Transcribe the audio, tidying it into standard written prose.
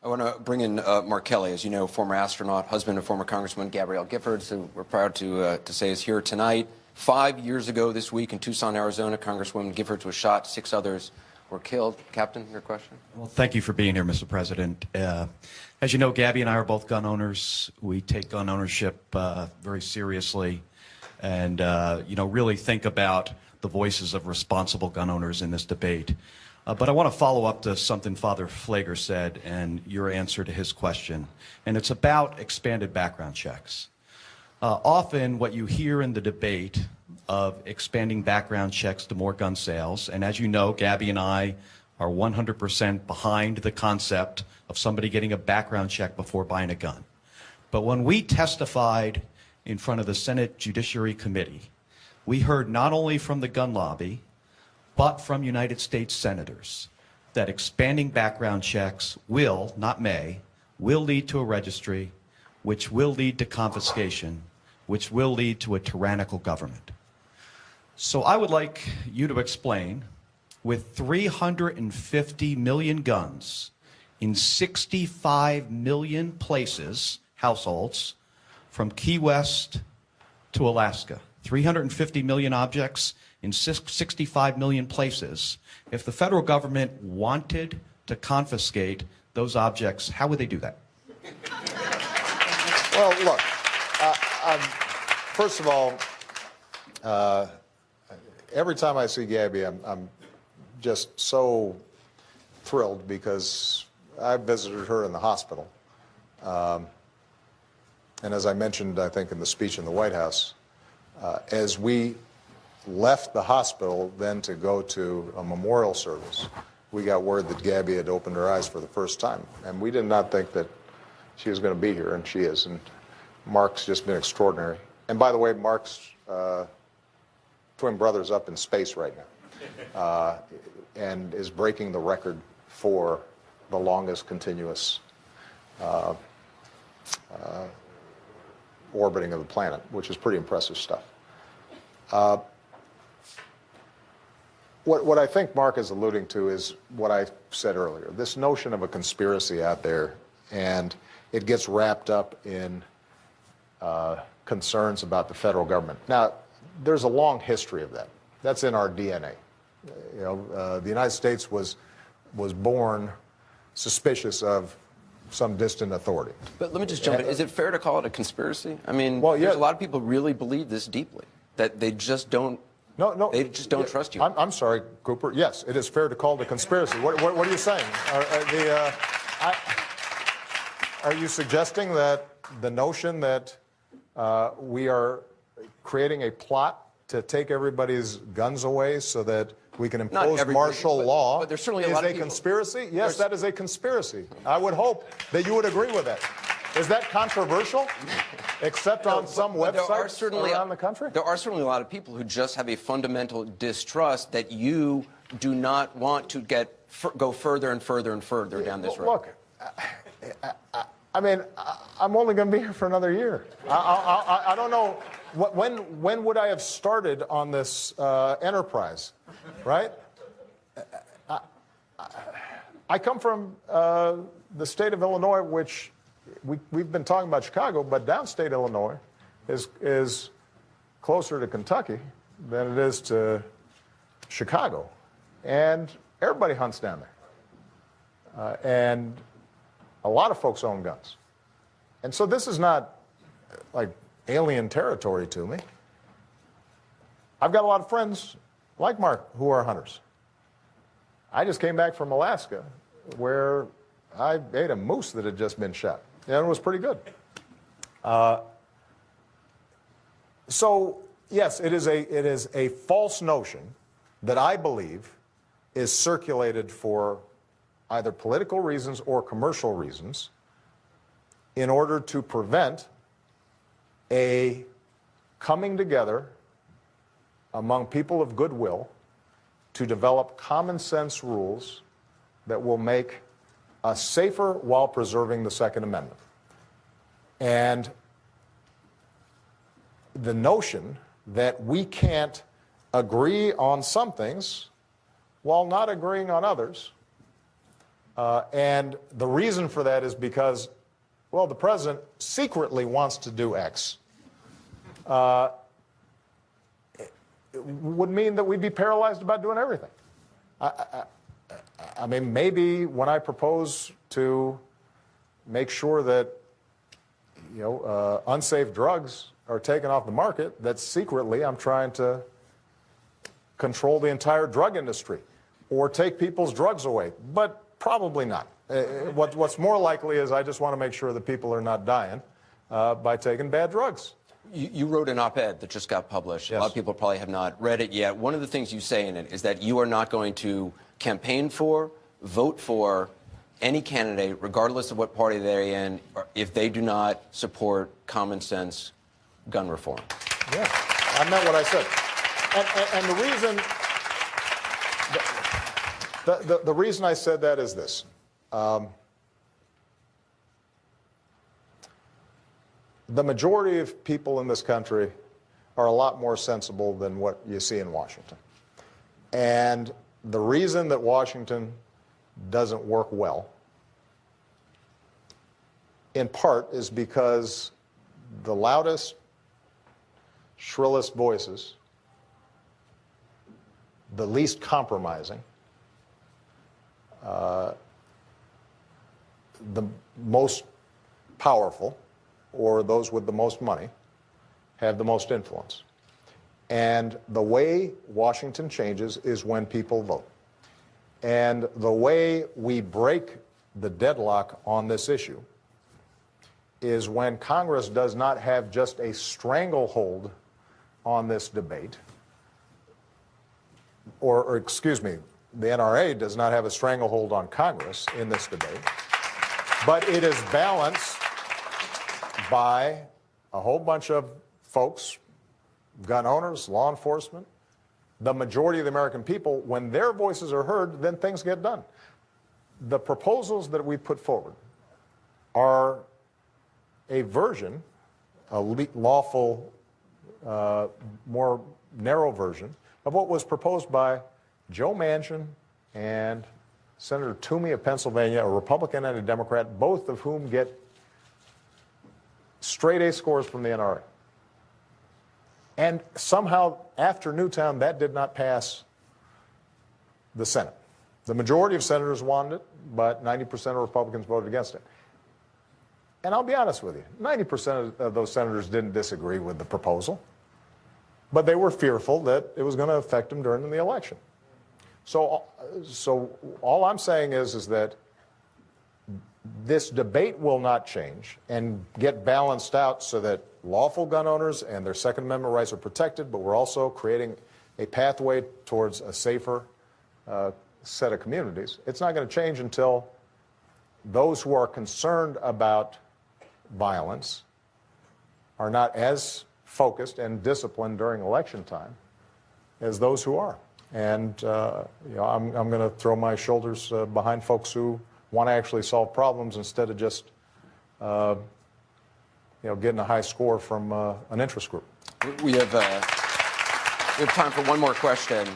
I want to bring in Mark Kelly, as you know, former astronaut, husband of former Congressman Gabby Giffords, who we're proud to say is here tonight. 5 years ago this week in Tucson, Arizona, Congresswoman Giffords was shot. 6 others were killed. Captain, your question? Well, thank you for being here, Mr. President. As you know, Gabby and I are both gun owners. We take gun ownership very seriously and, really think about the voices of responsible gun owners in this debate. But I want to follow up to something Father Pfleger said and your answer to his question. And it's about expanded background checks. Often what you hear in the debate of expanding background checks to more gun sales, and as you know, Gabby and I are 100% behind the concept of somebody getting a background check before buying a gun. But when we testified in front of the Senate Judiciary Committee, we heard not only from the gun lobby, but from United States senators that expanding background checks will, not may, will lead to a registry, which will lead to confiscation, which will lead to a tyrannical government. So I would like you to explain, with 350 million guns in 65 million places, households, from Key West to Alaska, 350 million objects in 65 million places. If the federal government wanted to confiscate those objects, how would they do that? Well, look, first of all, every time I see Gabby, I'm just so thrilled because I visited her in the hospital. And as I mentioned, I think, in the speech in the White House, as we left the hospital then to go to a memorial service, we got word that Gabby had opened her eyes for the first time. And we did not think that she was going to be here, and she is. And Mark's just been extraordinary. And by the way, Mark's twin brother's up in space right now and is breaking the record for the longest continuous orbiting of the planet, which is pretty impressive stuff. What I think Mark is alluding to is what I said earlier, this notion of a conspiracy out there, and it gets wrapped up in concerns about the federal government. Now, there's a long history of that. That's in our DNA. You know, the United States was born suspicious of some distant authority. But let me just jump in. Is it fair to call it a conspiracy? I mean, well, yeah, there's a lot of people who really believe this deeply, that they just don't. No, they just don't trust you. I'm sorry, Cooper. Yes, it is fair to call it a conspiracy. What are you saying? Are you suggesting that the notion that we are creating a plot to take everybody's guns away so that we can impose martial law but there's certainly a is lot of a people. Conspiracy? Yes, that is a conspiracy. I would hope that you would agree with that. Is that controversial? Except on some websites around the country? There are certainly a lot of people who just have a fundamental distrust that you do not want to go further and further and further down this road. Look, I mean, I'm only going to be here for another year. I don't know. When would I have started on this enterprise, right? I come from the state of Illinois, which we've been talking about Chicago, but downstate Illinois is closer to Kentucky than it is to Chicago. And everybody hunts down there. And a lot of folks own guns. And so this is not like alien territory to me. I've got a lot of friends like Mark who are hunters. I just came back from Alaska where I ate a moose that had just been shot. And it was pretty good. So, yes, it is a false notion that I believe is circulated for either political reasons or commercial reasons in order to prevent a coming together among people of goodwill to develop common sense rules that will make us safer while preserving the Second Amendment. And the notion that we can't agree on some things while not agreeing on others And the reason for that is because, well, the president secretly wants to do X. It would mean that we'd be paralyzed about doing everything. I mean, maybe when I propose to make sure that, unsafe drugs are taken off the market, that secretly I'm trying to control the entire drug industry or take people's drugs away, but probably not. What's more likely is I just want to make sure that people are not dying by taking bad drugs. You wrote an op-ed that just got published. Yes. A lot of people probably have not read it yet. One of the things you say in it is that you are not going to campaign for, vote for any candidate, regardless of what party they're in, if they do not support common sense gun reform. Yeah, I meant what I said. And the reason I said that is this. The majority of people in this country are a lot more sensible than what you see in Washington. And the reason that Washington doesn't work well, in part, is because the loudest, shrillest voices, the least compromising, the most powerful, or those with the most money, have the most influence. And the way Washington changes is when people vote. And the way we break the deadlock on this issue is when Congress does not have just a stranglehold on this debate, or excuse me, the NRA does not have a stranglehold on Congress in this debate, but it is balanced by a whole bunch of folks, gun owners, law enforcement, the majority of the American people. When their voices are heard, then things get done. The proposals that we put forward are a version, a lawful, more narrow version of what was proposed by Joe Manchin and Senator Toomey of Pennsylvania, a Republican and a Democrat, both of whom get straight A scores from the NRA. And somehow, after Newtown, that did not pass the Senate. The majority of senators wanted it, but 90% of Republicans voted against it. And I'll be honest with you, 90% of those senators didn't disagree with the proposal, but they were fearful that it was going to affect them during the election. So all I'm saying is that this debate will not change and get balanced out so that lawful gun owners and their Second Amendment rights are protected, but we're also creating a pathway towards a safer set of communities. It's not going to change until those who are concerned about violence are not as focused and disciplined during election time as those who are. And I'm going to throw my shoulders behind folks who want to actually solve problems instead of just getting a high score from an interest group. We have time for one more question.